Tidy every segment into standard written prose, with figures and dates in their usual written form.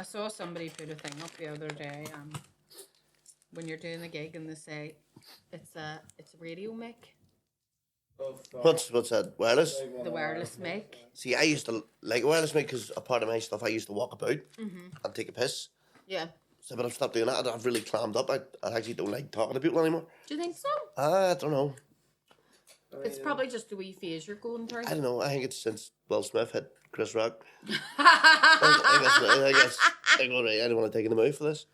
I saw somebody put a thing up the other day. When you're doing a gig and they say it's a radio mic. What's that? Wireless? The wireless mic. See, I used to like wireless mic because a part of my stuff I used to walk about and take a piss. Yeah. So, but I've stopped doing that. I've really clammed up. I actually don't like talking to people anymore. Do you think so? I don't know. It's probably just the wee phase you're going through. I don't know. I think it's since Will Smith hit Chris Rock. I guess I don't want to take in the move for this.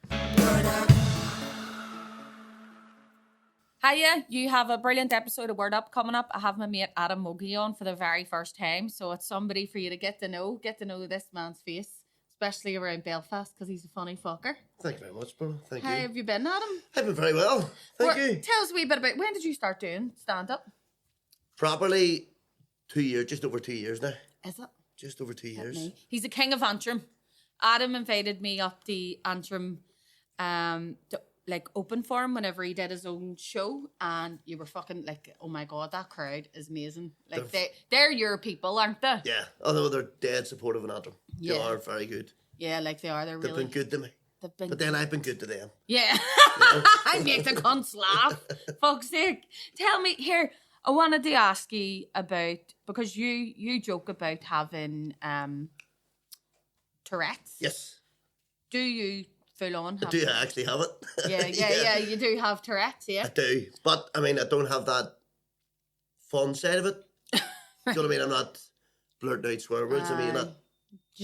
Hiya, you have a brilliant episode of Word Up coming up. I have my mate Adam Mogey on for the very first time, so it's somebody for you to get to know this man's face, especially around Belfast, because he's a funny fucker. Thank you very much, bro. Thank you. How have you been, Adam? I've been very well. Thank you. Tell us a wee bit about, when did you start doing stand-up? Properly 2 years, just over 2 years now. Is it? Just over 2 years. Me. He's a king of Antrim. Adam invited me up the Antrim open for him whenever he did his own show, and you were fucking like, oh my god, that crowd is amazing. Like they're your people, aren't they? Yeah, although they're dead supportive of Antrim. Yeah. They are very good. Yeah, like they are. They've been good to me. But then I've been good to them. Yeah. I make the cunts laugh. Fuck's sake. Tell me here, I wanted to ask you about, because you joke about having Tourette's. Yes. Do you full on have I do actually have it. Yeah, you do have Tourette's, yeah. I do. But I mean I don't have that fun side of it. Do you know what I mean? I'm not blurting out swear words. I mean you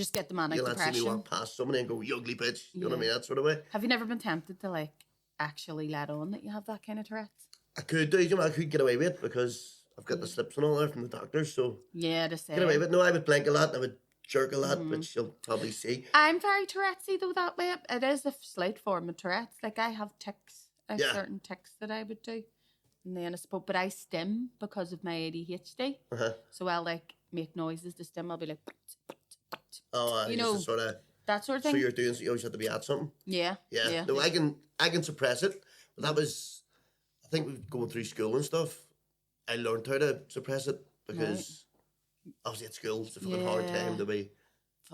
just get the manic depression. You'll not see me walk past somebody and go, you ugly bitch. You know what I mean? That sort of way. Have you never been tempted to like actually let on that you have that kind of Tourette's? I could do, you know, I could get away with it because I've got the slips and all there from the doctors, so yeah, to say get away with it. No, I would blink a lot and I would jerk a lot, which you'll probably see. I'm very Tourette'sy though that way. It is a slight form of Tourette's. Like I have tics. I have certain tics that I would do. And then I suppose, but I stim because of my ADHD. So I'll like make noises to stim. I'll be like, you know, sort of that sort of thing. So you're doing, so you always have to be at something. Yeah. No, I can suppress it, but that was, I think, going through school and stuff. I learned how to suppress it because obviously at school it's a fucking hard time to be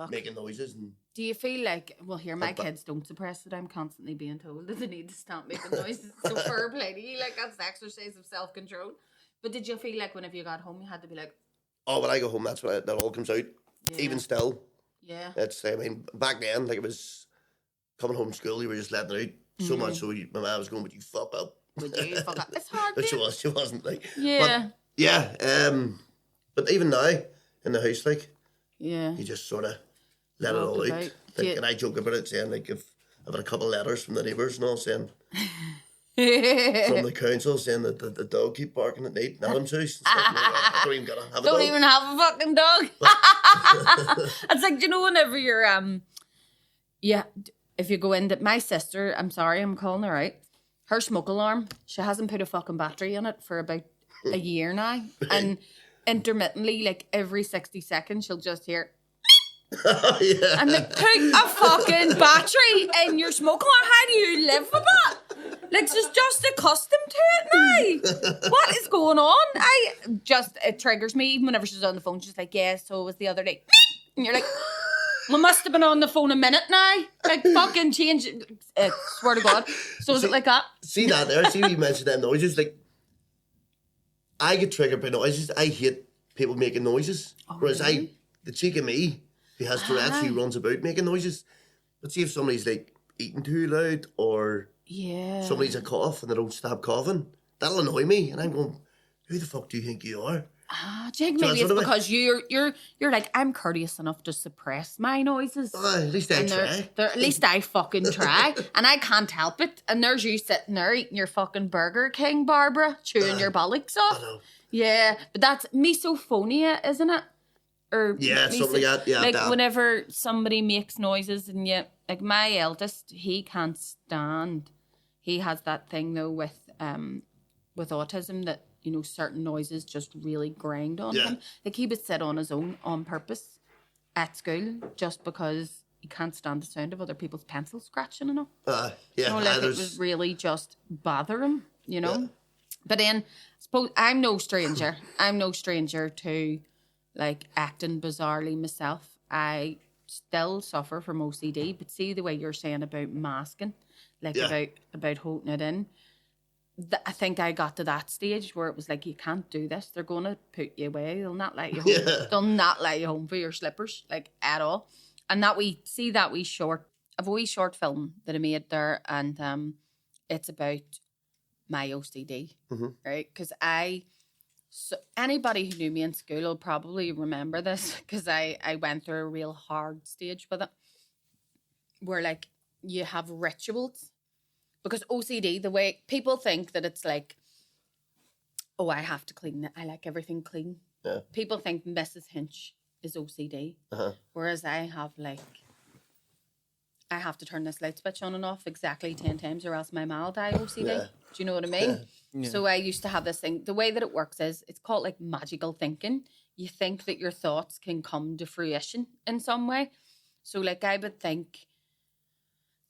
making noises. And do you feel like, well, here my kids don't suppress it. I'm constantly being told that they need to stop making noises. So fair play to you, like that's the exercise of self-control. But did you feel like whenever you got home you had to be like, oh, when I go home, that's when that all comes out. Even still. Yeah. It's, I mean, back then, like it was coming home from school, you were just letting it out so much. So my mum was going, would you fuck up? Would you fuck up? It's hard. But she wasn't like. Yeah. But, but even now in the house, like, you just sort of let it all out. Like, and I joke about it, saying like if I've had a couple of letters from the neighbours and all saying from the council saying that the dog keep barking at night in Adam's house. I don't even gotta have a dog. Don't even have a fucking dog. It's like, you know, whenever you're if you go into my sister, I'm sorry, I'm calling her out. Her smoke alarm, she hasn't put a fucking battery in it for about a year now. And intermittently, like every 60 seconds, she'll just hear. I'm like, put a fucking battery in your smoke alarm. How do you live with that? Like, she's just accustomed to it now. What is going on? It triggers me. Even whenever she's on the phone, she's like, yeah, so it was the other day. And you're like, we must have been on the phone a minute now. Like, fucking change it. Swear to God. So is it like that? See that there? See when you mentioned them noises? Like, I get triggered by noises. I hate people making noises. Whereas the cheek of me, who has Tourette's, who runs about making noises. But see if somebody's like eating too loud or somebody's a cough and they don't stop coughing, that'll annoy me. And I'm going, who the fuck do you think you are? Do you think maybe it's because you're like, I'm courteous enough to suppress my noises. At least I try. At least I fucking try. And I can't help it. And there's you sitting there eating your fucking Burger King, Barbara, chewing your bollocks off. I know. Yeah, but that's misophonia, isn't it? Or something like that. Yeah, like whenever somebody makes noises and like my eldest, he can't stand. He has that thing though with autism that, you know, certain noises just really grind on him. Like he would sit on his own on purpose at school just because he can't stand the sound of other people's pencils scratching and all. You know, like it was really just bother him, you know. Yeah. But then I suppose I'm no stranger to like acting bizarrely myself. I still suffer from OCD, but see the way you're saying about masking, like about holding it in. I think I got to that stage where it was like, you can't do this. They're going to put you away. They'll not let you home. Yeah. They'll not let you home for your slippers, like at all. And that wee short film that I made there, and it's about my OCD, right? Because so anybody who knew me in school will probably remember this, because I went through a real hard stage with it, where like you have rituals. Because OCD, the way people think that it's like, oh, I have to clean it. I like everything clean. Yeah. People think Mrs. Hinch is OCD. Whereas I have to turn this light switch on and off exactly 10 times or else my ma will die OCD. Yeah. Do you know what I mean? Yeah. So I used to have this thing. The way that it works is, it's called like magical thinking. You think that your thoughts can come to fruition in some way. So like I would think,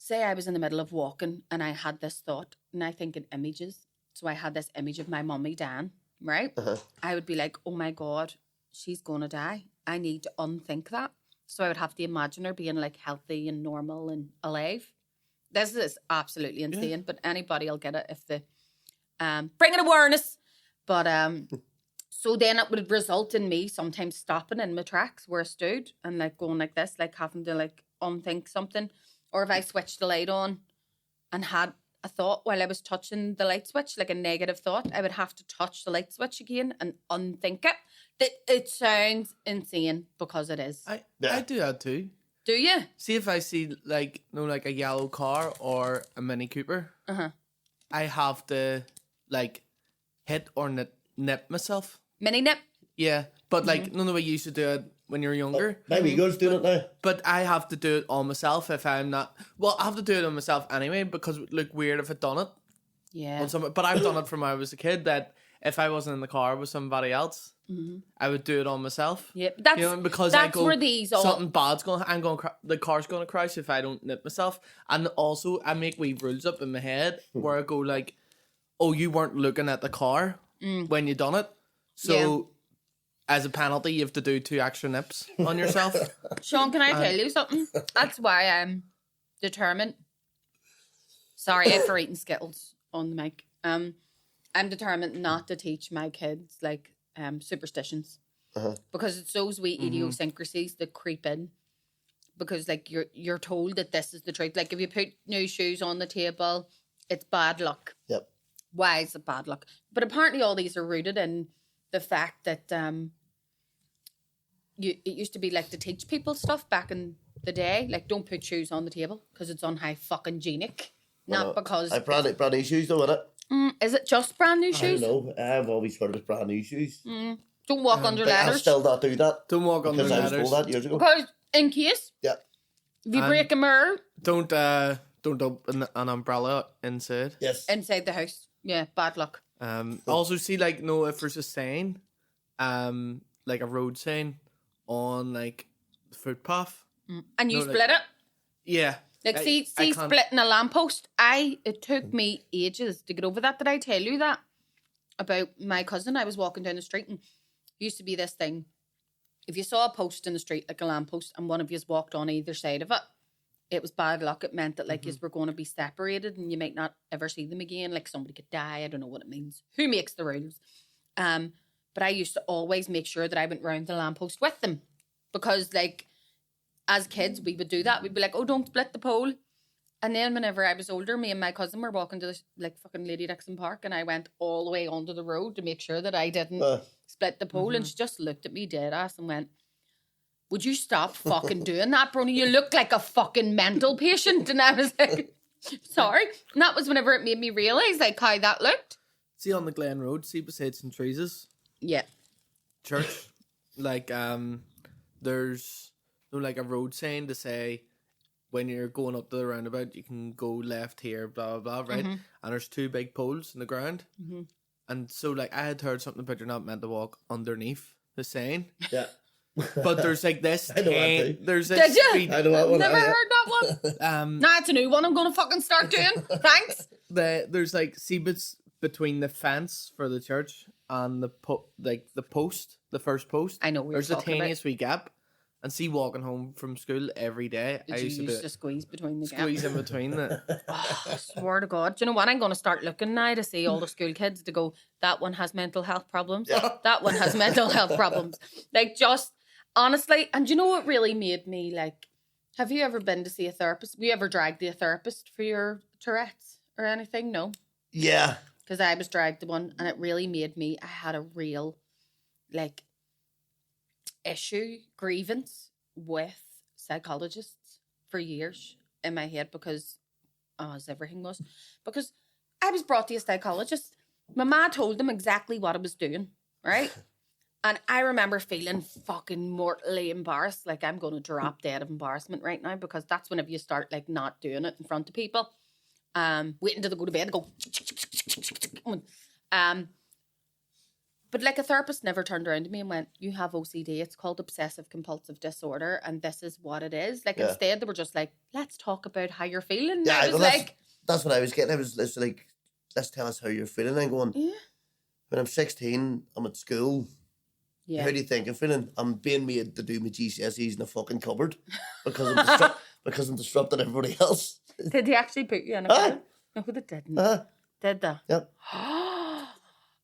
say I was in the middle of walking and I had this thought, and I think in images. So I had this image of my mummy Dan, right? I would be like, oh my God, she's going to die. I need to unthink that. So I would have to imagine her being like healthy and normal and alive. This is absolutely insane, but anybody will get it if they bring an awareness. But so then it would result in me sometimes stopping in my tracks where I stood and like going like this, like having to like unthink something. Or if I switched the light on and had a thought while I was touching the light switch, like a negative thought, I would have to touch the light switch again and unthink it. It sounds insane, because it is. I do that too. Do you? See, if I see like a yellow car or a Mini Cooper, I have to like hit or nip myself. Mini nip? Yeah, but like none of way you used to do it when you're younger. My wee girl's doing it now. But I have to do it on myself if I'm not. Well, I have to do it on myself anyway, because it would look weird if I'd done it. Yeah. On someone. But I've done it from when I was a kid, that if I wasn't in the car with somebody else, I would do it on myself. Yeah, but because that's I go, where these all... something bad's going. The car's going to crash if I don't nip myself. And also, I make wee rules up in my head where I go like, "Oh, you weren't looking at the car when you done it, so as a penalty, you have to do 2 extra nips on yourself." Sean, can I tell you something? That's why I'm determined. Sorry for eating Skittles on the mic. I'm determined not to teach my kids like superstitions, because it's those wee idiosyncrasies that creep in. Because like you're told that this is the truth. Like if you put new shoes on the table, it's bad luck. Yep. Why is it bad luck? But apparently all these are rooted in the fact that it used to be like to teach people stuff back in the day, like don't put shoes on the table because it's high fucking genic. Not because... I brand new shoes though, innit? Is it just brand new shoes? I don't know. I've always heard it's brand new shoes. Don't walk under ladders. I'll still not do that. Don't walk under because ladders. I was told that years ago. Because in case... Yeah. If you break a mirror... Don't open an umbrella inside. Yes. Inside the house. Yeah, bad luck. Also see like if there's a sign, like a road sign on like the footpath. And you split it? Yeah. Like see splitting a lamppost. It took me ages to get over that. Did I tell you that? About my cousin, I was walking down the street and used to be this thing. If you saw a post in the street, like a lamppost, and one of you walked on either side of it, it was bad luck. It meant that like you were going to be separated and you might not ever see them again. Like somebody could die. I don't know what it means. Who makes the rules? But I used to always make sure that I went round the lamppost with them. Because like, as kids, we would do that. We'd be like, oh, don't split the pole. And then whenever I was older, me and my cousin were walking to the like fucking Lady Dixon Park, and I went all the way onto the road to make sure that I didn't split the pole. And she just looked at me dead ass and went, would you stop fucking doing that, Bronagh? You look like a fucking mental patient. And I was like, sorry. And that was whenever it made me realise like how that looked. See on the Glen Road, see beside St. Teresa's? Yeah. Church. Like, there's like a road sign to say when you're going up to the roundabout, you can go left here, blah, blah, blah, right? And there's 2 big poles in the ground. And so, like, I had heard something about you're not meant to walk underneath the sign. Yeah. But there's like this. I know that too. There's this. Did you? I know that one. Never heard that one. Nah, it's a new one I'm going to fucking start doing. Thanks. There's like seabits between the fence for the church and the post, the first post. I know what there's you're a talking tiniest wee gap, And see, walking home from school every day, Did I you used used to to squeeze between the gaps? squeeze in between it. Oh, I swear to God. Do you know what? I'm going to start looking now to see all the school kids to go, that one has mental health problems. Yeah. That one has mental health problems. Like, just honestly. And do you know what really made me like, have you ever been to see a therapist? Have you ever dragged to a therapist for your Tourette's or anything? No. Yeah. Because I was dragged to one and it really made me, I had a real like grievance with psychologists for years in my head because, as everything was, because I was brought to a psychologist. My ma told them exactly what I was doing, right? And I remember feeling fucking mortally embarrassed. Like, I'm going to drop dead of embarrassment right now because that's whenever you start, like, not doing it in front of people. Waiting till they go to bed and go. But like a therapist never turned around to me and went, you have OCD. It's called obsessive compulsive disorder. And this is what it is. Like, instead, they were just like, let's talk about how you're feeling. Yeah, I was like, that's what I was getting. It's like, let's tell us how you're feeling. I'm going, when I'm 16, I'm at school. yeah. How do you think I'm feeling? I'm being made to do my GCSEs in a fucking cupboard because because I'm disrupting everybody else. Did they actually put you in a cupboard? No, they didn't. Did they? Yep.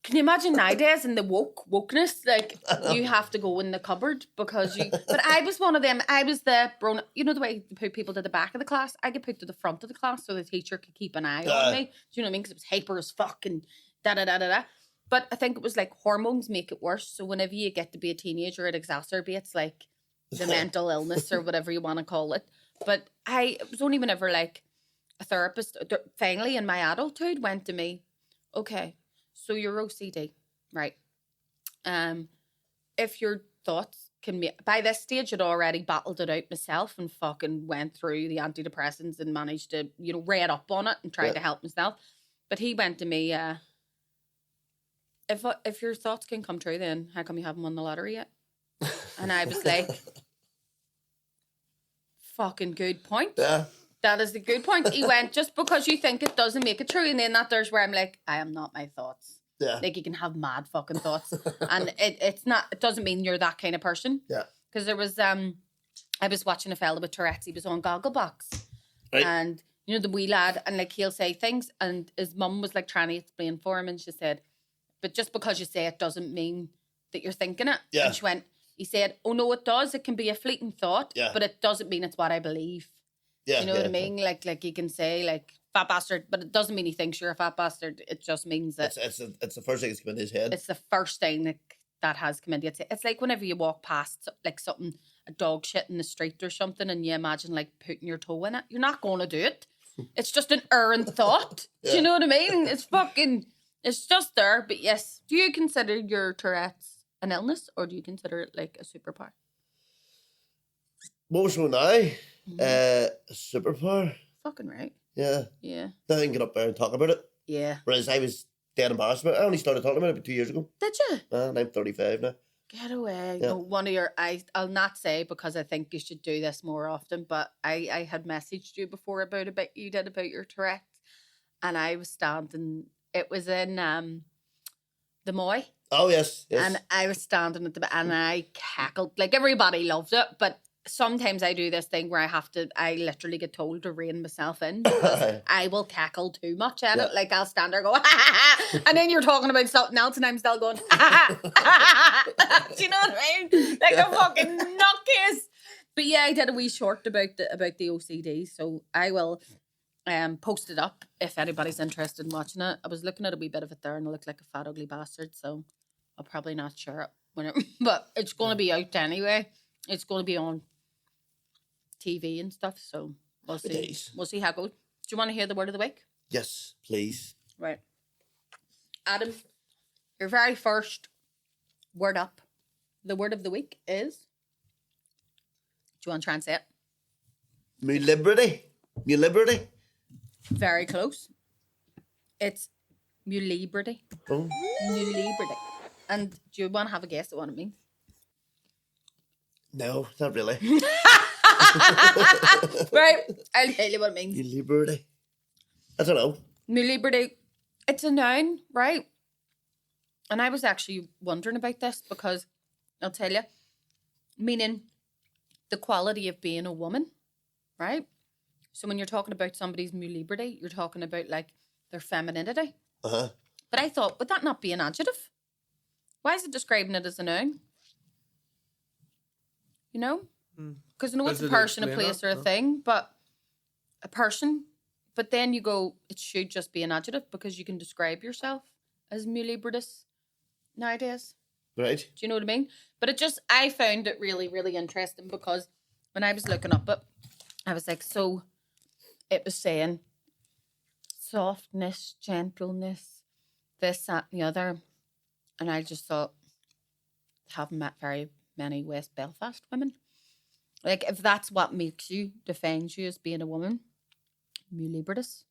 Can you imagine nowadays in the wokeness? Like, you have to go in the cupboard because you... But I was one of them. I was the... You know the way they put people to the back of the class? I get put to the front of the class so the teacher could keep an eye on me. Do you know what I mean? Because it was hyper as fuck and da-da-da-da-da. But I think it was like hormones make it worse. So whenever you get to be a teenager, it exacerbates like the mental illness or whatever you want to call it. But it was only whenever like a therapist finally in my adulthood went to me, okay, so you're OCD, right? If your thoughts can be... By this stage, I'd already battled it out myself and fucking went through the antidepressants and managed to, read up on it and tried to help myself. But he went to me, if your thoughts can come true, then how come you haven't won the lottery yet? And I was like, fucking good point. Yeah. That is the good point. He went, just because you think it doesn't make it true. And then there's where I'm like, I am not my thoughts. Yeah. Like, you can have mad fucking thoughts. And it doesn't mean you're that kind of person. Yeah. Because there was, I was watching a fella with Tourette's. He was on Gogglebox. Right. And, the wee lad, and like, he'll say things. And his mum was like trying to explain for him. And she said, but just because you say it doesn't mean that you're thinking it. Yeah. And he said, oh no, it does. It can be a fleeting thought. Yeah. But it doesn't mean it's what I believe. Yeah, you know what I mean? Like you can say like fat bastard, but it doesn't mean he thinks you're a fat bastard. It just means that it's the first thing that's come into his head. It's the first thing that has come into it. It's like whenever you walk past like a dog shit in the street or something, and you imagine like putting your toe in it. You're not going to do it. It's just an errant thought. Do you know what I mean? It's just there. But yes, do you consider your Tourette's an illness, or do you consider it like a superpower? More so now, a superpower. Fucking right. Yeah. Yeah. Now I can get up there and talk about it. Yeah. Whereas I was dead embarrassed about it. I only started talking about it about 2 years ago. Did you? And I'm 35 now. Get away. Yeah. No, one of your... I'll not say because I think you should do this more often, but I had messaged you before about you did about your Tourette's, and I was standing... It was in the Moy. Oh, yes. And I was standing at and I cackled. Like, everybody loved it, but sometimes I do this thing where I literally get told to rein myself in because I will cackle too much at it. Like, I'll stand there and go, ha, ha, ha, and then you're talking about something else and I'm still going, ha, ha, ha, ha, ha. Do you know what I mean? Like a fucking nutcase. But yeah, I did a wee short about the OCD, so I will post it up if anybody's interested in watching it. I was looking at a wee bit of it there and I looked like a fat ugly bastard, so I'll probably not share it but it's going to be out anyway. It's going to be on TV and stuff, so we'll see. We'll see how it goes. Do you want to hear the word of the week? Yes, please. Right. Adam, your very first word up. The word of the week is... Do you want to try and say it? Muliebrity. Muliebrity. Very close. It's Muliebrity. Oh. Muliebrity. And do you want to have a guess at what it means? No, not really. Right, I'll tell you what it means. Muliebrity. I don't know. Muliebrity. It's a noun, right? And I was actually wondering about this because I'll tell you, meaning the quality of being a woman, right? So when you're talking about somebody's Muliebrity, you're talking about like their femininity. Uh-huh. But I thought, would that not be an adjective? Why is it describing it as a noun? You know? Because I know it's a person, a place, or a thing, but a person. But then you go, it should just be an adjective because you can describe yourself as Muliebritis nowadays. Right. Do you know what I mean? But I found it really, really interesting because when I was looking up it, I was like, so it was saying softness, gentleness, this, that, and the other. And I just thought, haven't met very many West Belfast women. Like, if that's what makes you, defines you as being a woman, Muliebritis,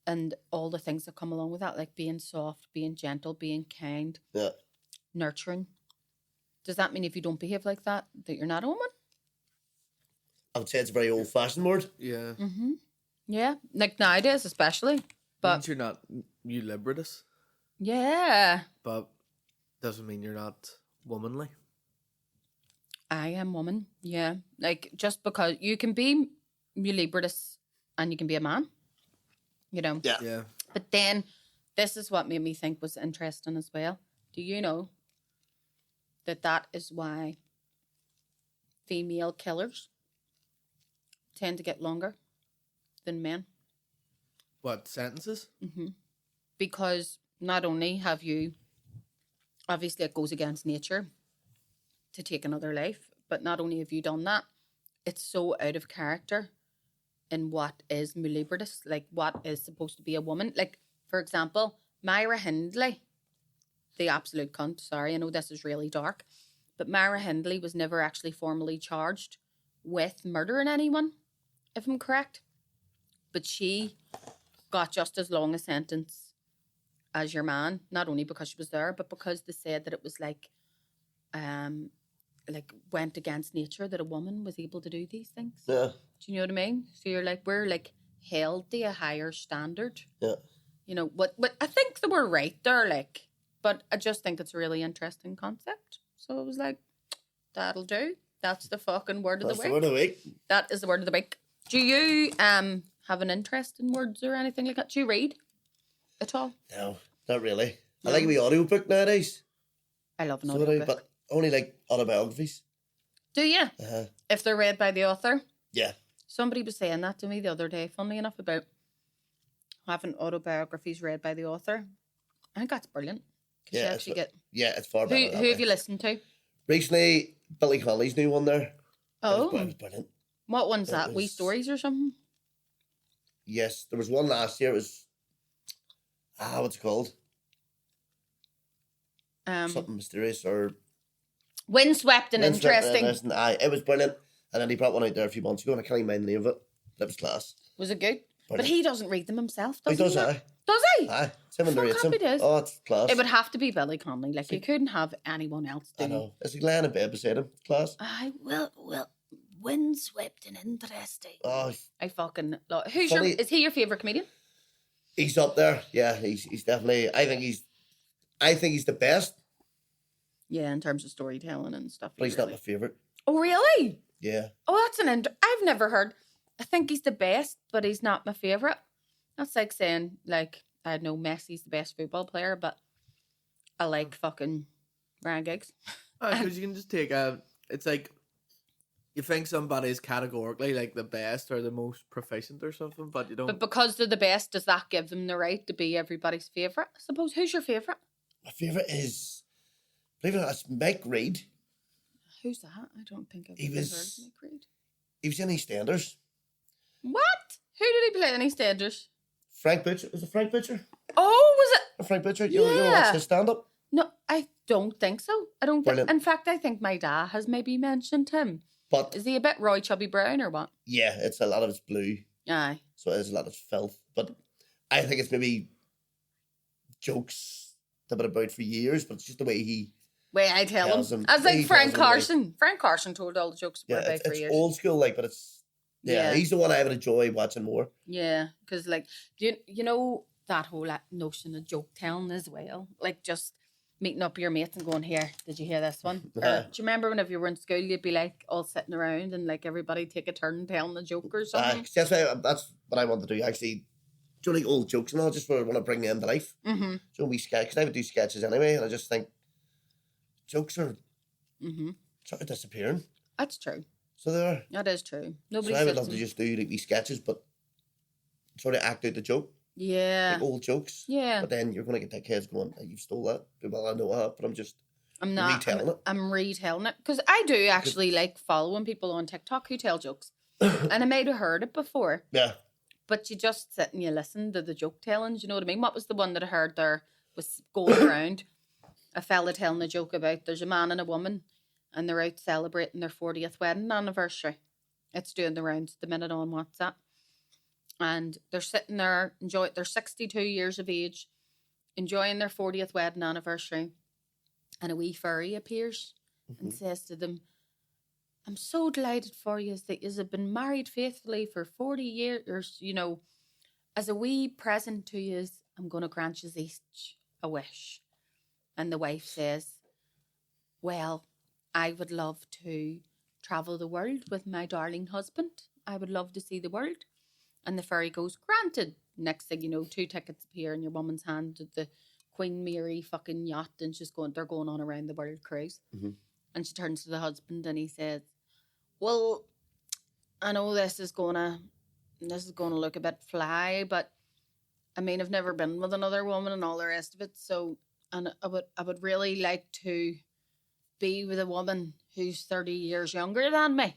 and all the things that come along with that, like being soft, being gentle, being kind, nurturing. Does that mean if you don't behave like that you're not a woman? I would say it's a very old-fashioned word. Yeah. Mm-hmm. Yeah, like nowadays especially. But means you're not Muliebritis. Yeah. But doesn't mean you're not womanly. I am woman, yeah. Like, just because you can be Muliebritis and you can be a man, you know. Yeah. But then, this is what made me think was interesting as well. Do you know that is why female killers tend to get longer than men? What, sentences? Mm-hmm. Because not only have you, obviously it goes against nature to take another life, but not only have you done that, it's so out of character in what is Muliebritis, like what is supposed to be a woman. Like, for example, Myra Hindley, the absolute cunt, sorry, I know this is really dark, but Myra Hindley was never actually formally charged with murdering anyone, if I'm correct. But she got just as long a sentence as your man, not only because she was there, but because they said that it was like went against nature that a woman was able to do these things. Yeah. Do you know what I mean? So you're like, we're like held to a higher standard. Yeah. You know, what I think they were right there, like, but I just think it's a really interesting concept. So I was like, that'll do. That's the fucking word of the week. That's the word of the week. That is the word of the week. Do you have an interest in words or anything like that? Do you read at all? No, not really. No. I like a wee audiobook nowadays. I love an So audiobook. but only like autobiographies. Do you? Uh-huh. If they're read by the author? Yeah. Somebody was saying that to me the other day, funnily enough, about having autobiographies read by the author. I think that's brilliant. Yeah, You actually get... it's far better. Who have you listened to? Recently, Billy Connolly's new one there. Oh. It was brilliant. What one's that? Wee Stories or something? Yes, there was one last year. It was... what's it called? Something mysterious or... Windswept and interesting. It was brilliant. And then he brought one out there a few months ago and I can't even mind the name of it. That was class. Was it good? Brilliant. But he doesn't read them himself, does he? He does, aye. Does he? Aye. It's him and narrates Fuck, him. he does. Oh, it's class. It would have to be Billy Connolly. Like, you couldn't have anyone else do. I know. It's like laying in bed beside him. Class. I will. Windswept and interesting. Oh, I fucking love. Is he your favourite comedian? He's up there. Yeah, he's definitely. I think he's the best. Yeah, in terms of storytelling and stuff. But he's not my favourite. Oh, really? Yeah. Oh, that's I've never heard. I think he's the best, but he's not my favourite. That's like saying, like, I don't know, Messi's the best football player, but I like fucking Ryan Giggs. Because you can just take it's like, you think somebody's categorically like the best or the most proficient or something, but you don't. But because they're the best, does that give them the right to be everybody's favourite? I suppose. Who's your favourite? My favourite is, believe it or not, it's Mike Reid. Who's that? I don't think I've ever heard of Mike Reid. He was in EastEnders. What? Who did he play in EastEnders? Frank Butcher. Was it Frank Butcher? Oh, was it? Frank Butcher? You know what's his stand-up? No, I don't think so. I don't think. Brilliant. In fact, I think my dad has maybe mentioned him. But is he a bit Roy Chubby Brown or what? Yeah, it's a lot of it's blue. Aye. So it is a lot of filth. But I think it's maybe jokes that have been about for years, but it's just the way he... Way I tell him. As like Frank Carson. Frank Carson told all the jokes about for years. It's old school, like, but it's... Yeah, he's the one I would enjoy watching more. Yeah, because, like, you know that whole notion of joke telling as well. Like, just meeting up with your mates and going, here, did you hear this one? Or, do you remember whenever you were in school, you'd be like all sitting around and like everybody take a turn telling a joke or something? That's what I want to do, actually. Do like old jokes and all, just want to bring them to life. Mm-hmm. So we sketch, because I would do sketches anyway, and I just think jokes are sort of disappearing. That's true. So they are. That is true. So I would love to just do like these sketches, but sort of act out the joke. Yeah. Like old jokes. Yeah. But then you're going to get that kids going, hey, you stole that. Well, I know that, but I'm not retelling it. I'm retelling it. Because I do actually like following people on TikTok who tell jokes. And I might have heard it before. Yeah. But you just sit and you listen to the joke telling. You know what I mean? What was the one that I heard there was going around? A fella telling a joke about there's a man and a woman and they're out celebrating their 40th wedding anniversary. It's doing the rounds at the minute on WhatsApp. And they're sitting there, they're 62 years of age, enjoying their 40th wedding anniversary. And a wee furry appears and says to them, I'm so delighted for you that you have been married faithfully for 40 years. You know, as a wee present to you, I'm going to grant you each a wish. And the wife says, well, I would love to travel the world with my darling husband. I would love to see the world. And the fairy goes, granted. Next thing you know, 2 tickets appear in your woman's hand at the Queen Mary fucking yacht, and they're going on around the world cruise. Mm-hmm. And she turns to the husband and he says, well, I know this is gonna look a bit fly, but I mean, I've never been with another woman and all the rest of it. So, and I would really like to be with a woman who's 30 years younger than me.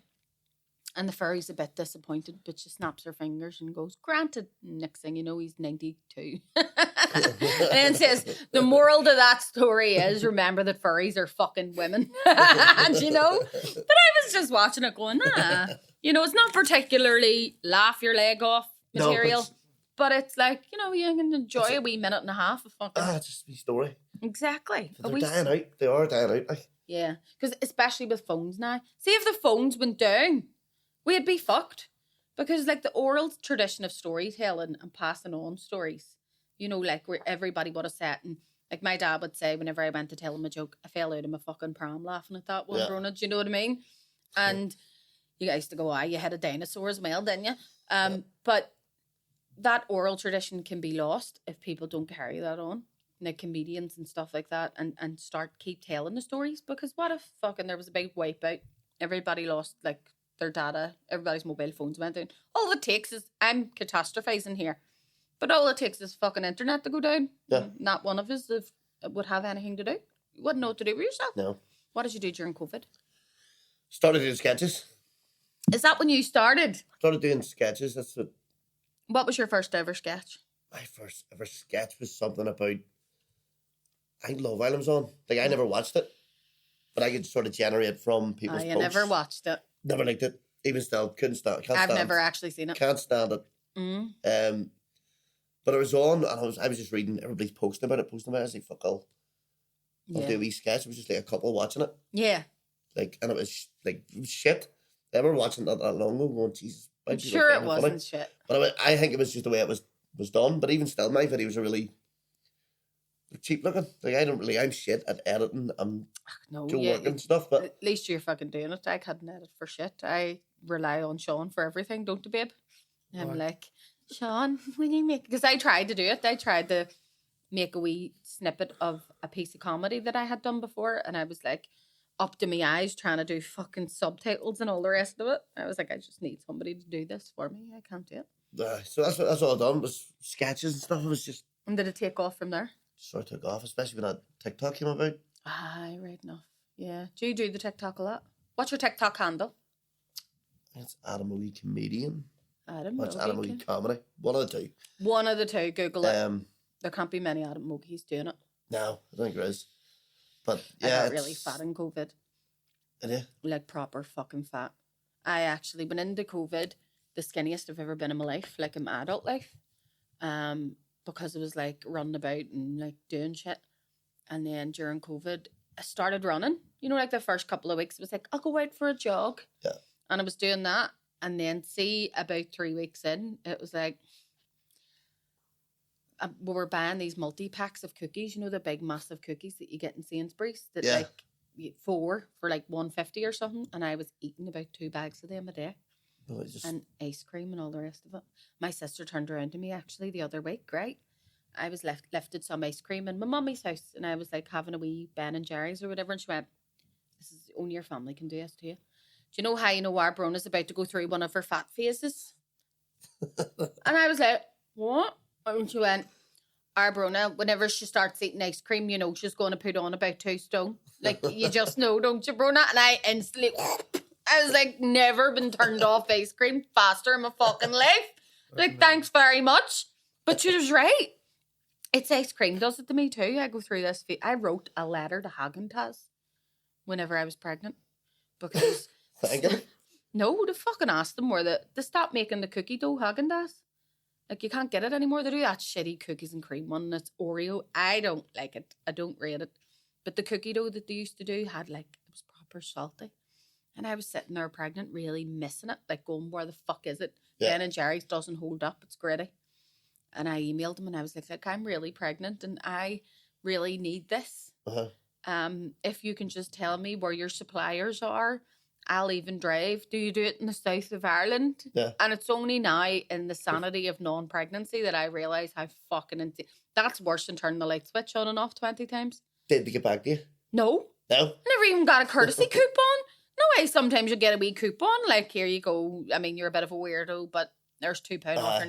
And the fairy's a bit disappointed, but she snaps her fingers and goes, granted. Next thing you know, he's 92. And then says, the moral to that story is, remember that fairies are fucking women. And but I was just watching it going, it's not particularly laugh your leg off material. No, but it's like, you can enjoy a wee minute and a half of fucking... it's just a wee story. Exactly. They're dying out. They are dying out. Like. Yeah, because especially with phones now. See, if the phones went down, we'd be fucked. Because, like, the oral tradition of storytelling and passing on stories, like, where everybody would have sat and, like, my dad would say whenever I went to tell him a joke, I fell out of my fucking pram laughing at that one, Bronagh. Do you know what I mean? And you guys used to go, you had a dinosaur as well, didn't you? But that oral tradition can be lost if people don't carry that on. Like comedians and stuff like that, and keep telling the stories. Because what if fucking there was a big wipeout, everybody lost like their data, everybody's mobile phones went down. All it takes is, I'm catastrophizing here, but all it takes is fucking internet to go down. Yeah. Not one of us would have anything to do. You wouldn't know what to do with yourself. No. What did you do during COVID? Started doing sketches. Is that when you started? Started doing sketches. That's what. What was your first ever sketch? My first ever sketch was something about, I think Love Island was on. Like, I never watched it, but I could sort of generate from people's posts. I never watched it. Never liked it. Even still, couldn't stand it. I've never actually seen it. Can't stand it. Mm. But it was on, and I was just reading everybody's posting about it. I was like, fuck all. I'll do a wee sketch. It was just like a couple watching it. Yeah. Like, and it was like, it was shit. I remember watching it not that long ago going, Jesus. I'm sure it wasn't shit. But I think it was just the way it was done. But even still, my videos are really cheap looking. Like, I'm shit at editing. I'm working and stuff. But at least you're fucking doing it. I couldn't edit for shit. I rely on Sean for everything, don't you, babe? I'm like, Sean, when you make... Because I tried to do it. I tried to make a wee snippet of a piece of comedy that I had done before. And I was like, up to my eyes trying to do fucking subtitles and all the rest of it. I was like, I just need somebody to do this for me. I can't do it. So that's all I done was sketches and stuff. It was just... And did it take off from there? Sort of took off, especially when that TikTok came about. Right enough. Yeah. Do you do the TikTok a lot? What's your TikTok handle? It's Adam Mogey Comedian. Adam Mogey. It's Adam Mogey Comedy. One of the two. One of the two. Google it. There can't be many Adam Mogeys doing it. No, I don't think there is. But yeah, I got really fat in COVID. Did you? Like proper fucking fat. I actually went into COVID the skinniest I've ever been in my life, like in my adult life. Because I was like running about and like doing shit. And then during COVID, I started running. Like the first couple of weeks, it was like, I'll go out for a jog. Yeah. And I was doing that. And then about 3 weeks in, it was like, we were buying these multi-packs of cookies, you know, the big massive cookies that you get in Sainsbury's that Yeah. like 4 for like 150 or something, and I was eating about 2 bags of them a day. No, it's just, And ice cream and all the rest of it. My sister turned around to me actually the other week, right? I was lifted some ice cream in my mummy's house, and I was like having a wee Ben and Jerry's or whatever, and she went, "This is only your family can do this to you. Do you know how you know our Bronagh is about to go through one of her fat phases?" And I was like, "What?" And she went, "Our Bronagh, whenever she starts eating ice cream, you know she's going to put on about 2 stone. Like, you just know, don't you, Bronagh?" And I instantly, I was like, never been turned off ice cream faster in my fucking life. Like, thanks very much. But she was right. It's ice cream does it to me too. I go through this. I wrote a letter to Häagen-Dazs whenever I was pregnant because thanking. no, to fucking ask them where they stopped making the cookie dough Häagen-Dazs. Like, you can't get it anymore. They do that shitty cookies and cream one that's Oreo. I don't like it. I don't rate it. But the cookie dough that they used to do had like, it was proper salty. And I was sitting there pregnant, really missing it. Like going, where the fuck is it? Yeah. Ben and Jerry's doesn't hold up. It's gritty. And I emailed them and I was like, "Look, I'm really pregnant and I really need this. If you can just tell me where your suppliers are, I'll even drive. Do you do it in the south of Ireland?" Yeah. And it's only now in the sanity of non-pregnancy that I realise how fucking insane. That's worse than turning the light switch on and off 20 times. Did they get back to you? No. No? I never even got a courtesy coupon. No way, sometimes you get a wee coupon. Like, here you go. I mean, you're a bit of a weirdo, but there's £2 off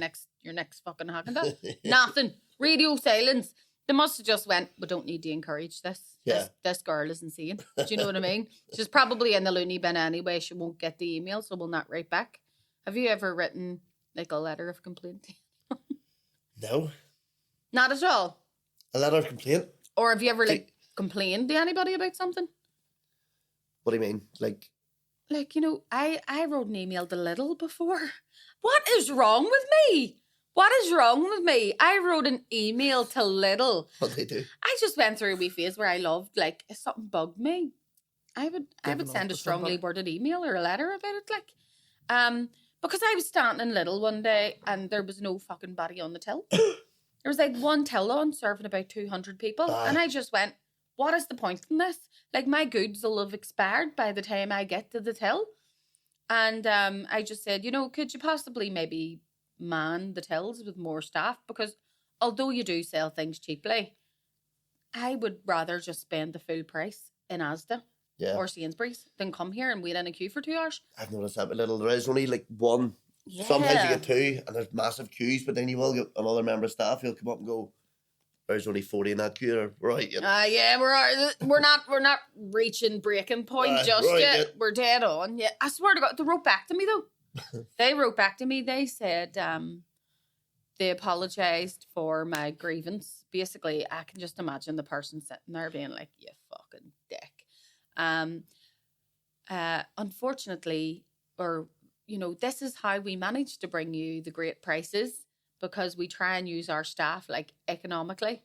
your next fucking Häagen-Dazs. Nothing. Radio silence. They must have just went, "We don't need to encourage this. Yeah. This girl is insane." Do you know what I mean? She's probably in the loony bin anyway. She won't get the email, so we'll not write back. Have you ever written like a letter of complaint? No. Not at all. A letter of complaint? Or have you ever like complained to anybody about something? What do you mean? Like, you know, I wrote an email to Lidl before. What is wrong with me? What is wrong with me? I wrote an email to Lidl. what they do? I just went through a wee phase where I loved, like, if something bugged me, I would send a strongly worded email or a letter about it, like, because I was standing in Lidl one day and there was no fucking body on the till. There was like one till on serving about 200 people, and I just went, "What is the point in this? Like, my goods will have expired by the time I get to the till." And I just said, "You know, could you possibly maybe man the tills with more staff? Because although you do sell things cheaply, I would rather just spend the full price in Asda or Sainsbury's than come here and wait in a queue for 2 hours." I've noticed that with Little. There is only like one. Yeah. Sometimes you get 2 and there's massive queues, but then you will get another member of staff who'll come up and go, "There's only 40 in that queue." Or, right, yeah. Yeah, we're not reaching breaking point just right, yet. yeah. We're dead on. Yeah, I swear to God, they wrote back to me though. They wrote back to me. They said they apologized for my grievance. Basically, I can just imagine the person sitting there being like, "You fucking dick." Unfortunately, or you know, this is how we manage to bring you the great prices, because we try and use our staff like economically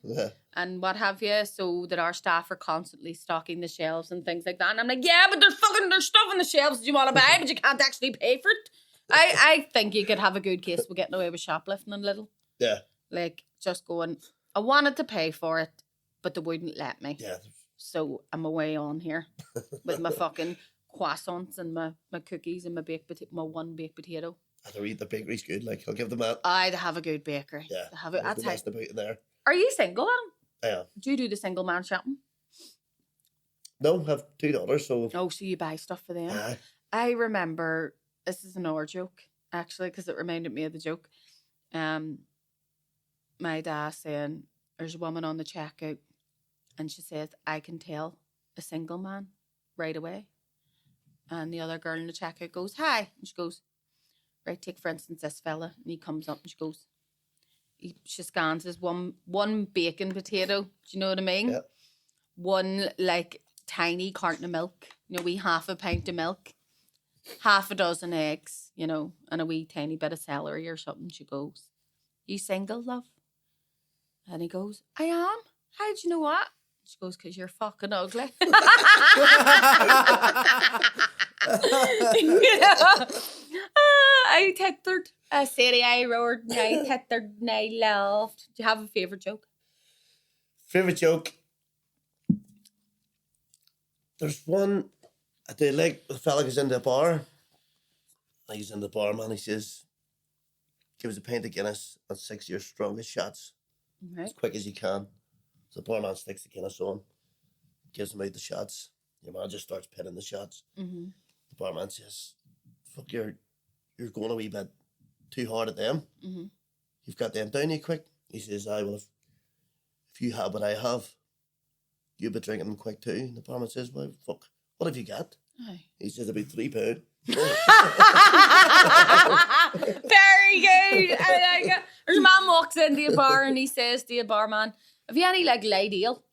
and what have you, so that our staff are constantly stocking the shelves and things like that. And I'm like, "Yeah, but there's stuff on the shelves that you want to buy, but you can't actually pay for it." I think you could have a good case with getting away with shoplifting a little. Yeah. Like, just going, I wanted to pay for it, but they wouldn't let me. Yeah. So I'm away on here with my fucking croissants and my cookies and my one baked potato. The bakery's good. Like, I'll give them that. I'd have a good bakery. Yeah. That's the best about it there. Are you single, Adam? I am. Do you do the single man shopping? No, I have 2 daughters, so. Oh, so you buy stuff for them? Aye. I remember, this is another joke, actually, because it reminded me of the joke. My dad saying, there's a woman on the checkout, and she says, "I can tell a single man right away." And the other girl in the checkout goes, "Hi." And she goes, "Right, take for instance this fella." And he comes up and she goes, she scans his one bacon potato. Do you know what I mean? Yeah. One like tiny carton of milk, you know, wee half a pint of milk, half a dozen eggs, you know, and a wee tiny bit of celery or something. She goes, "You single, love?" And he goes, "I am. How'd you know what?" She goes, "'Cause you're fucking ugly." Yeah. I tittered. Sadie, I roared, and I tittered, and I laughed. Do you have a favourite joke? Favourite joke? There's one I do like. The fella goes into a bar. He's in the bar, man. He says, give us a pint of Guinness and 6 of your strongest shots. Right. As quick as you can. So the barman sticks the Guinness on, gives him out the shots. Your man just starts pitting the shots. Mm-hmm. The barman says, fuck, you're going a wee bit too hard at them. Mm-hmm. You've got them down you quick. He says, aye, well, if you have what I have, you'll be drinking them quick too. And the barman says, well, fuck, what have you got? Aye. He says, about £3. Very good. I like it. There's a man walks into a bar and he says to a barman, have you any like light ale?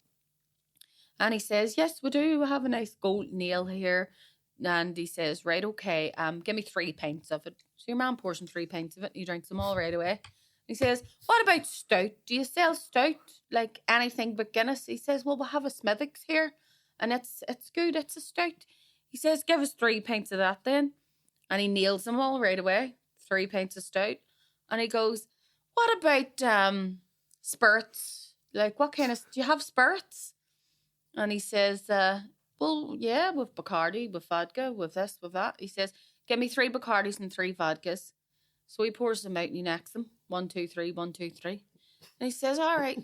And he says, yes, we do. We have a nice golden ale here. And he says, right, okay, give me 3 pints of it. So your man pours him 3 pints of it and he drinks them all right away. He says, what about stout? Do you sell stout? Like anything but Guinness? He says, well, we have a Smithwick's here and it's good. It's a stout. He says, give us 3 pints of that then. And he nails them all right away. 3 pints of stout. And he goes, what about spirits? Like, what kind of, do you have spirits? And he says, well, yeah, with Bacardi, with vodka, with this, with that. He says, give me 3 Bacardis and 3 vodkas. So he pours them out and he necks them. 1, 2, 3, 1, 2, 3. And he says, all right,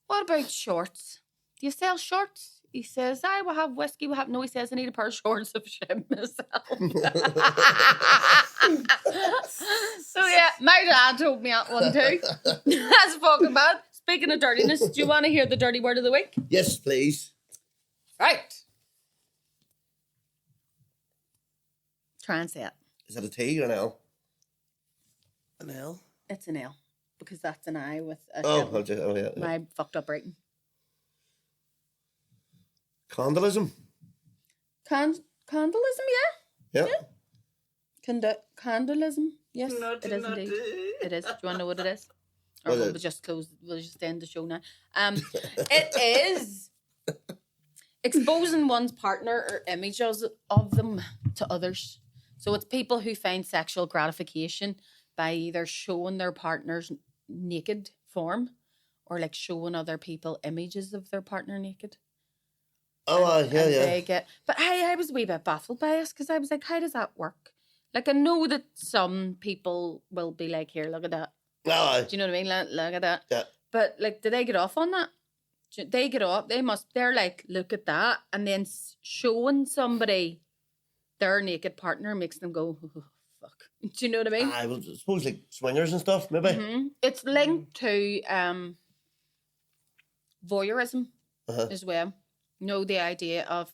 what about shorts? Do you sell shorts? He says, I will have whiskey. We'll have, no, he says, I need a pair of shorts of shit myself. So yeah, my dad told me that one too. That's fucking bad. Speaking of dirtiness, do you want to hear the dirty word of the week? Yes, please. Right. Try and say it. Is that a T or an L? An L? It's an L. Because that's an I with a Oh, L. yeah. My fucked up writing. Condolism? Condolism, yeah? Yeah. Condolism, yes, it is indeed. It is. Do you want to know what it is? Or What will is we it? just close? We'll just end the show now. It is exposing one's partner or images of them to others. So it's people who find sexual gratification by either showing their partner's naked form or like showing other people images of their partner naked. Oh, And yeah. they get, but I was a wee bit baffled by this because I was like, how does that work? Like, I know that some people will be like, here, look at that. Oh, Do you know what I mean? Look at that. yeah. But like, do they get off on that? They get off. They're like, look at that. And then showing somebody their naked partner makes them go, oh, fuck. Do you know what I mean? I suppose like swingers and stuff, maybe. Mm-hmm. It's linked to voyeurism as well. Know the idea of,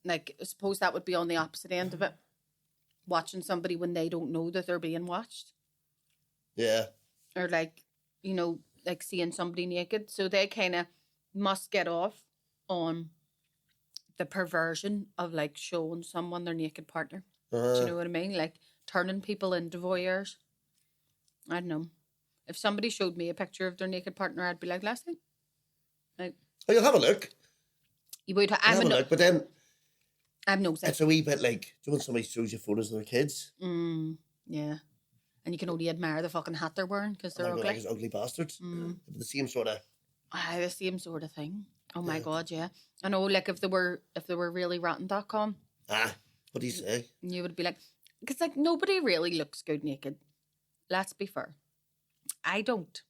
like, I suppose that would be on the opposite end of it. Watching somebody when they don't know that they're being watched. Yeah. Or like, you know, like seeing somebody naked. So they kind of must get off on the perversion of like showing someone their naked partner. Do you know what I mean? Like turning people into voyeurs. I don't know. If somebody showed me a picture of their naked partner, I'd be like, Leslie. Like, Oh, you'll have a look. you would You'll have a look, but then I'm no it's a wee bit like, do you want somebody shows you photos of their kids? Yeah. And you can only admire the fucking hat they're wearing because they're ugly. Like as ugly bastards. The same sort of. The same sort of thing. Oh my god, yeah. I know, like if they were really rotten.com. What do you say? You would be like, because like nobody really looks good naked. Let's be fair. I don't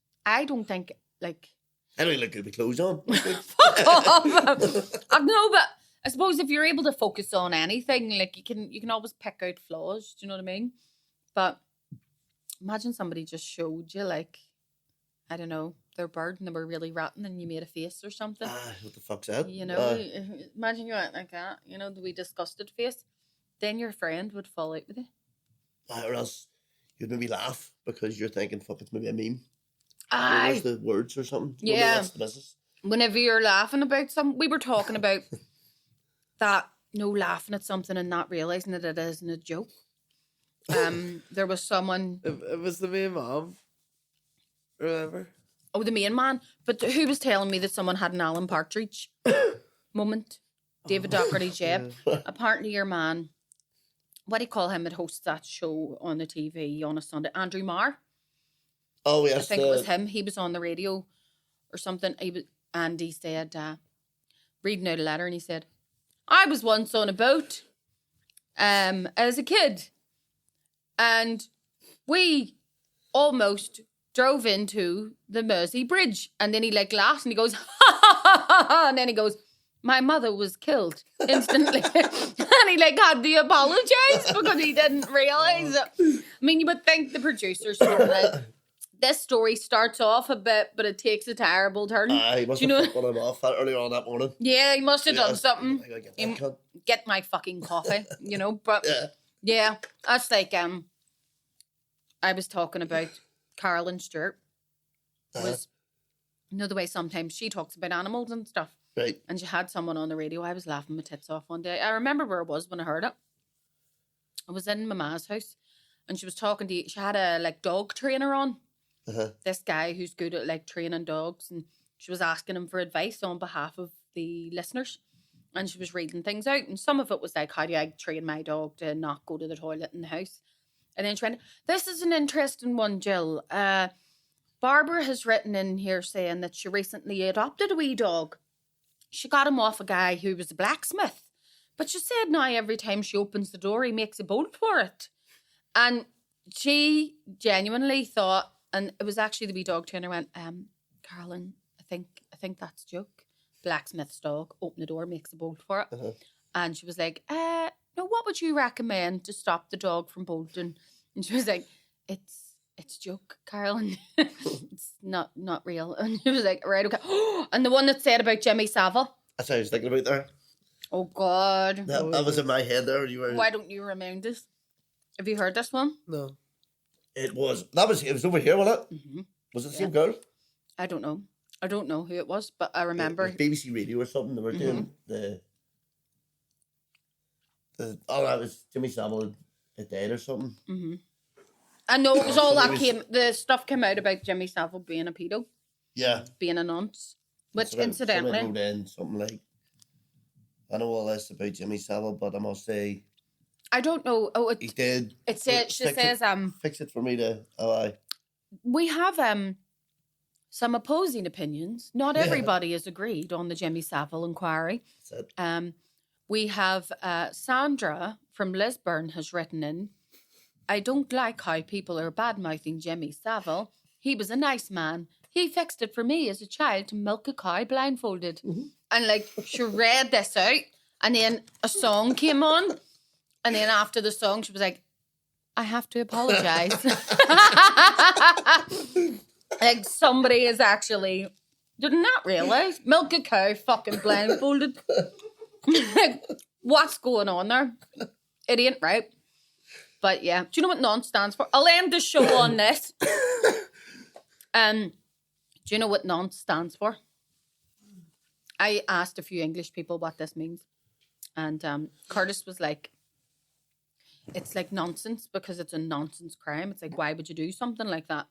think like. I don't look good with clothes on. Fuck off. No, but I suppose if you're able to focus on anything, like you can always pick out flaws. Do you know what I mean? But imagine somebody just showed you like, I don't know, their bird and they were really rotten and you made a face or something. What the fuck's that? You know, imagine you went like that, you know, the wee disgusted face. Then your friend would fall out with you. Or else you'd maybe laugh because you're thinking, fuck, it's maybe a meme. Aye. Where's the words or something? Yeah. What's the business? Whenever you're laughing about something, we were talking about that, laughing at something and not realising that it isn't a joke. There was someone. It was the main mom. Remember? Oh, the main man. But who was telling me that someone had an Alan Partridge moment? David Doherty Jeb. Apparently your man what do you call him that hosts that show on the TV on a Sunday? Andrew Marr. Oh, yes. I think it was him. He was on the radio or something. And he said, reading out a letter, and he said, I was once on a boat as a kid, and we almost drove into the Mersey Bridge. And then he like laughed and he goes, ha ha ha ha ha. And then he goes, my mother was killed instantly. And he like had to apologise because he didn't realise it. I mean, you would think the producers were like, this story starts off a bit, but it takes a terrible turn. He must have fucked him off earlier on that morning. Yeah, he must have done something. I gotta Get my fucking coffee, but yeah, that's like, I was talking about Carolyn Stewart. Was, the way sometimes she talks about animals and stuff. Right. And she had someone on the radio. I was laughing my tits off one day. I remember where it was when I heard it. I was in my ma's house, and she was talking to, she had a like dog trainer on. This guy who's good at like training dogs, and she was asking him for advice on behalf of the listeners, and she was reading things out, and some of it was like, how do I train my dog to not go to the toilet in the house? And then she went, this is an interesting one, Jill. Barbara has written in here saying that she recently adopted a wee dog. She got him off a guy who was a blacksmith, but she said now every time she opens the door he makes a bolt for it. And she genuinely thought, and it was actually the wee dog trainer went, Carolyn, I think that's a joke. Blacksmith's dog, open the door, makes a bolt for it. And she was like, no, what would you recommend to stop the dog from bolting? And she was like, it's a joke, Carolyn. It's not real. And she was like, right, okay. And the one that said about Jimmy Savile. That's what I was thinking about there. Oh, God. That was in my head there. Why don't you remind us? Have you heard this one? No. It was over here, wasn't it? Mm-hmm. Was it the same girl? I don't know who it was, but I remember. It was BBC Radio or something. They were doing that was Jimmy Savile had died or something. Mm-hmm. I know it was all the stuff came out about Jimmy Savile being a pedo. Yeah. Being a nonce. Which incidentally. Someone wrote in something like, I know all this about Jimmy Savile, but I must say, I don't know. Oh, he did. It says she says fix it for me to. We have some opposing opinions. Not everybody is agreed on the Jimmy Savile inquiry. That's it. We have Sandra from Lisburn has written in. I don't like how people are bad mouthing Jimmy Savile. He was a nice man. He fixed it for me as a child to milk a cow blindfolded. Mm-hmm. And like she read this out, and then a song came on. And then after the song, she was like, I have to apologise. Like somebody is actually, did not realise, milk a cow fucking blindfolded. Like, what's going on there? It ain't right. But yeah, do you know what nonce stands for? I'll end the show on this. Do you know what nonce stands for? I asked a few English people what this means. And Curtis was like, it's like nonsense because it's a nonsense crime. It's like, why would you do something like that?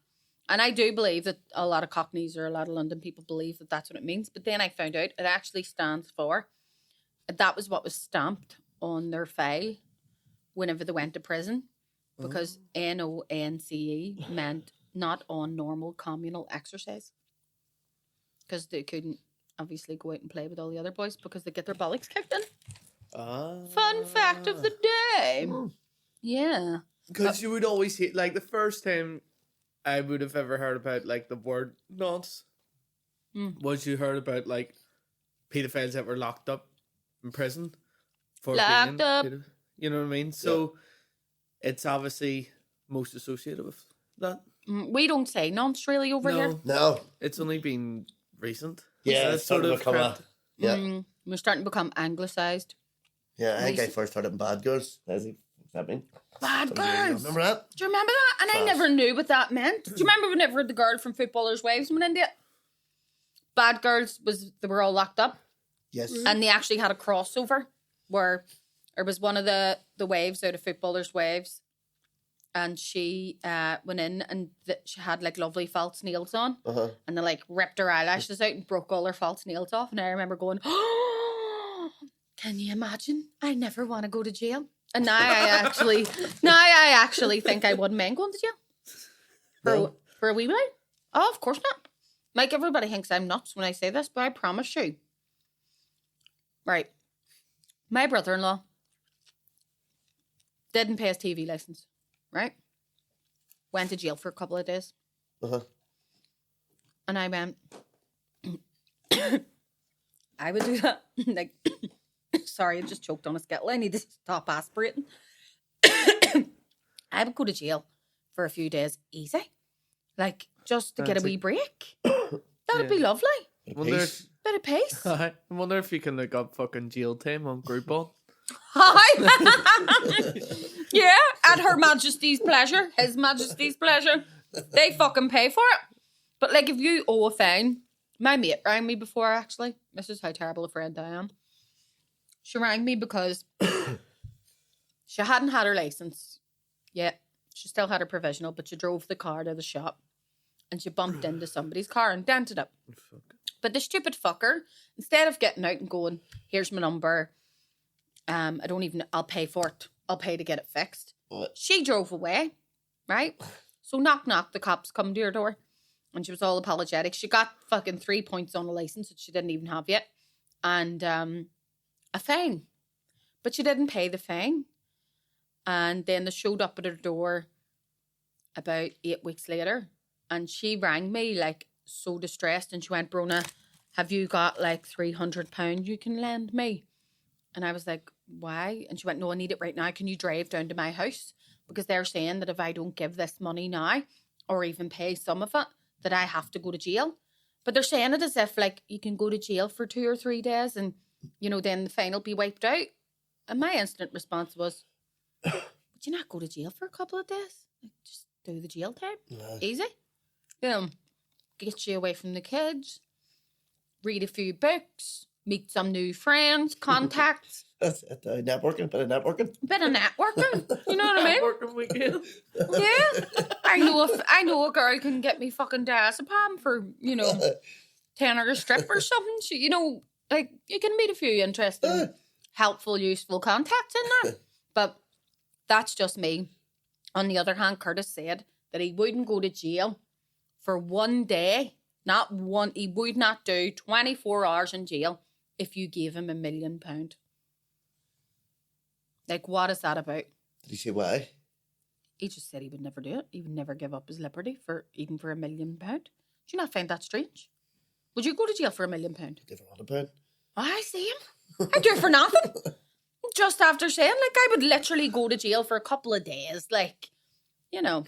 And I do believe that a lot of Cockneys or a lot of London people believe that that's what it means. But then I found out it actually stands for, that was what was stamped on their file whenever they went to prison. Because NONCE meant not on normal communal exercise. Because they couldn't obviously go out and play with all the other boys because they get their bollocks kicked in. Fun fact of the day. Yeah. Because you would always hear, like, the first time I would have ever heard about, like, the word nonce was you heard about, like, paedophiles that were locked up in prison for locked being up. You know what I mean? So it's obviously most associated with that. We don't say nonce really over here. No. It's only been recent. Yeah, so it's sort of become we're starting to become anglicised. Yeah, I think I first heard it in Bad Girls. What's that mean? Bad Girls. Remember that? Do you remember that? And I never knew what that meant. Do you remember whenever the girl from Footballers' Wives went into it? Bad Girls they were all locked up. Yes. And they actually had a crossover where there was one of the wives out of Footballers' Wives, and she went in and she had like lovely false nails on, and they like ripped her eyelashes out and broke all her false nails off. And I remember going, oh, can you imagine? I never want to go to jail. And now I actually think I wouldn't mind going to jail. For a wee while. Oh, of course not. Like, everybody thinks I'm nuts when I say this, but I promise you. Right. My brother-in-law didn't pay his TV license, right? Went to jail for a couple of days. Uh-huh. And I went, I would do that. Like, sorry, I just choked on a skittle. I need to stop aspirating. I would go to jail for a few days easy. Like, just to get a wee break. That'd be lovely. Bit of pace. I wonder if you can look up fucking jail time on Groupon. Hi. Yeah, at Her Majesty's pleasure. His Majesty's pleasure. They fucking pay for it. But, like, if you owe a fine, my mate rang me before, actually. This is how terrible a friend I am. She rang me because she hadn't had her license yet. She still had her provisional, but she drove the car to the shop and she bumped into somebody's car and dented it. But the stupid fucker, instead of getting out and going, here's my number, I'll pay for it. I'll pay to get it fixed. What? She drove away, right? So knock, knock, the cops come to her door. And she was all apologetic. She got fucking 3 points on a license that she didn't even have yet. And a fine. But she didn't pay the fine. And then they showed up at her door about 8 weeks later. And she rang me, like, so distressed. And she went, Bronagh, have you got, like, £300 you can lend me? And I was like, why? And she went, no, I need it right now. Can you drive down to my house? Because they're saying that if I don't give this money now, or even pay some of it, that I have to go to jail. But they're saying it as if, like, you can go to jail for 2 or 3 days and, you know, then the fine will be wiped out. And my instant response was, would you not go to jail for a couple of days? Like, just do the jail time. Yeah. Easy. Get you away from the kids, read a few books, meet some new friends, contacts. That's it. Networking, bit of networking. Bit of networking. You know what I mean? Networking weekend. Yeah. I know a girl can get me fucking diazepam for, you know, 10 or a strip or something. She, you know, like, you can meet a few interesting, helpful, useful contacts in there. But that's just me. On the other hand, Curtis said that he wouldn't go to jail for 1 day. He would not do 24 hours in jail if you gave him £1 million. Like, what is that about? Did he say why? He just said he would never do it. He would never give up his liberty for £1 million. Do you not find that strange? Would you go to jail for £1 million? Give her £100. I see him. I do it for nothing. Just after saying, like, I would literally go to jail for a couple of days. Like, you know,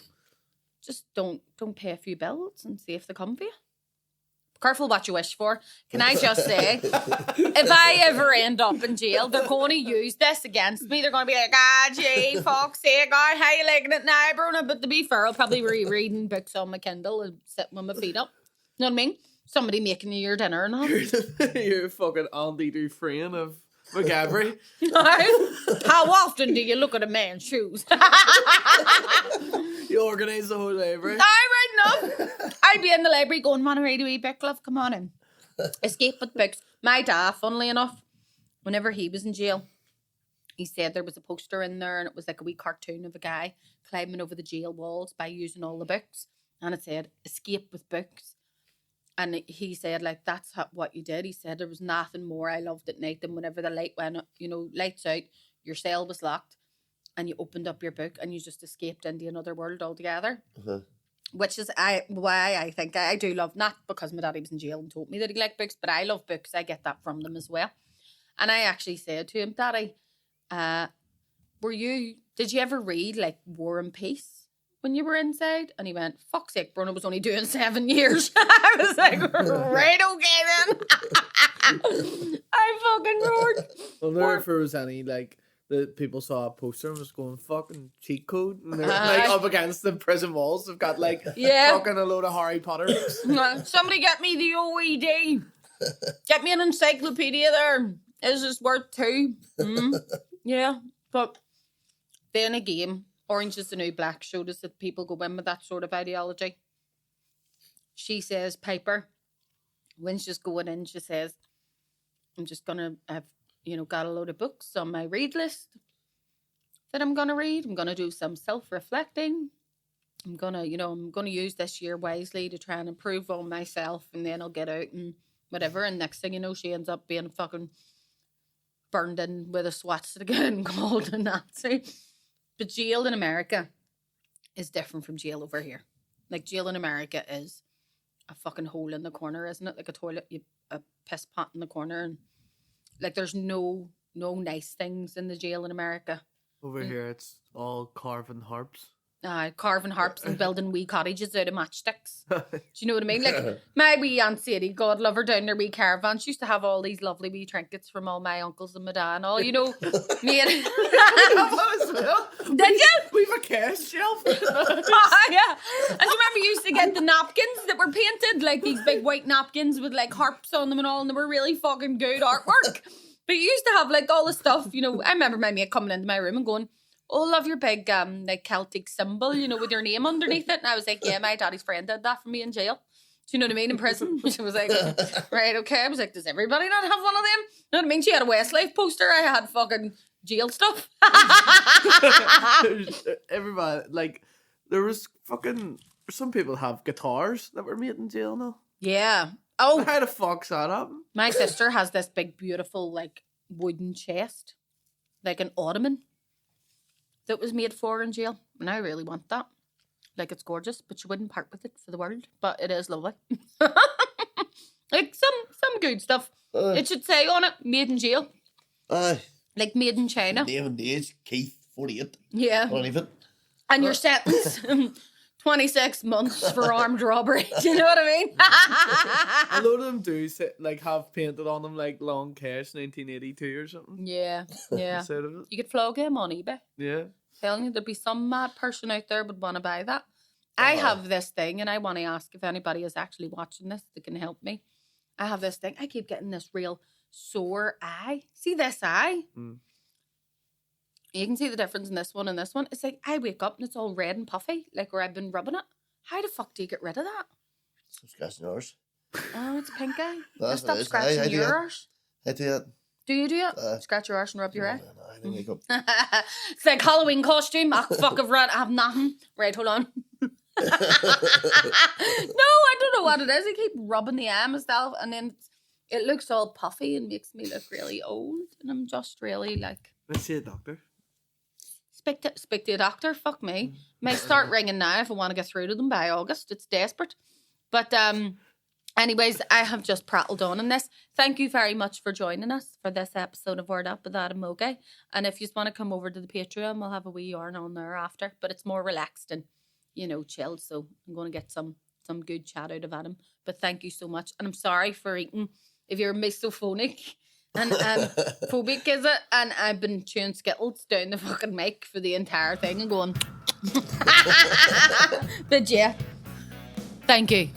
just don't pay a few bills and see if they come for you. Careful what you wish for. Can I just say, if I ever end up in jail, they're going to use this against me. They're going to be like, gee, fuck's sake, how you liking it now, Bronagh? But to be fair, I'll probably be reading books on my Kindle and sitting with my feet up. You know what I mean? Somebody making you your dinner and all. You're fucking Andy Dufresne of McGabry. How often do you look at a man's shoes? You organise the whole library. Right enough. I'd be in the library going, want to read a wee book, love? Come on in. Escape with books. My dad, funnily enough, whenever he was in jail, he said there was a poster in there and it was like a wee cartoon of a guy climbing over the jail walls by using all the books. And it said, escape with books. And he said, like, that's what you did. He said there was nothing more I loved at night than whenever the light went, you know, lights out, your cell was locked, and you opened up your book and you just escaped into another world altogether. Uh-huh. Which is why I think I do love, not because my daddy was in jail and told me that he liked books, but I love books. I get that from them as well. And I actually said to him, Daddy, did you ever read, like, War and Peace when you were inside? And he went, fuck's sake, Bronagh was only doing 7 years. I was like, right, okay then. I fucking roared. I wonder if there was any, like, the people saw a poster and was going, fucking cheat code. And they're like up against the prison walls. They've got, like, fucking a load of Harry Potter books. Somebody get me the OED. Get me an encyclopedia there. Is this worth 2? Yeah. But then again, Orange is the New Black showed us that people go in with that sort of ideology. She says, Piper, when she's going in, she says, I'm just going to have, you know, got a load of books on my read list. that I'm going to read. I'm going to do some self-reflecting. I'm going to use this year wisely to try and improve on myself, and then I'll get out and whatever. And next thing you know, she ends up being fucking burned in with a swastika and called a Nazi. But jail in America is different from jail over here. Like, jail in America is a fucking hole in the corner, isn't it? Like a toilet, a piss pot in the corner, and like there's no nice things in the jail in America. Over here, it's all carving harps. Carving harps and building wee cottages out of matchsticks. Do you know what I mean? Like, my wee Aunt Sadie, God love her, down their wee caravan, she used to have all these lovely wee trinkets from all my uncles and my dad and all, you know. Made. Did you? We've a cash shelf. Yeah. And you remember you used to get the napkins that were painted, like these big white napkins with like harps on them and all, and they were really fucking good artwork. But you used to have like all the stuff, you know. I remember my mate coming into my room and going, "Oh, love your big like Celtic symbol, you know, with your name underneath it." And I was like, "Yeah, my daddy's friend did that for me in jail." Do you know what I mean? In prison. She was like, "Right, okay." I was like, "Does everybody not have one of them?" You know what I mean? She had a Westlife poster. I had fucking jail stuff. Everybody, like, there was fucking, some people have guitars that were made in jail now. Yeah. Oh, How the fuck's that happen? my sister has this big, beautiful, like, wooden chest, like an ottoman, that was made for her in jail. And I really want that. Like, it's gorgeous, but she wouldn't part with it for the world. But it is lovely. Like, some good stuff. It should say on it, made in jail. Like, made in China. Name and age, Keith, 48. Yeah. I'll leave it. And your sentence, 26 months for armed robbery. Do you know what I mean? A load of them do like have painted on them like long cash 1982 or something. Yeah. Instead of it. You could flog him on eBay. Yeah. Telling you, there'd be some mad person out there would want to buy that. I have this thing, and I want to ask if anybody is actually watching this that can help me. I have this thing. I keep getting this real sore eye. See this eye? Mm. You can see the difference in this one and this one. It's like I wake up and it's all red and puffy, like where I've been rubbing it. How the fuck do you get rid of that? Stop scratching yours. Oh, it's pink eye. That's Stop what it is. scratching I do your that. arse. I do it. Do you do it? Scratch your arse and rub your eye? No, I didn't wake up. It's like Halloween costume. Ah, fuck, I have nothing. Right, hold on. No, I don't know what it is. I keep rubbing the eye myself, and then it looks all puffy and makes me look really old. And I'm just really like, Let's see a doctor. speak to a doctor. Fuck me. May start ringing now if I want to get through to them by August. It's desperate. But anyways, I have just prattled on in this. Thank you very much for joining us for this episode of Word Up with Adam Mogey. And if you just want to come over to the Patreon, we'll have a wee yarn on there after. But it's more relaxed and, you know, chilled. So I'm going to get some good chat out of Adam. But thank you so much. And I'm sorry for eating if you're misophonic and phobic, is it? And I've been chewing Skittles down the fucking mic for the entire thing and going. But yeah, thank you.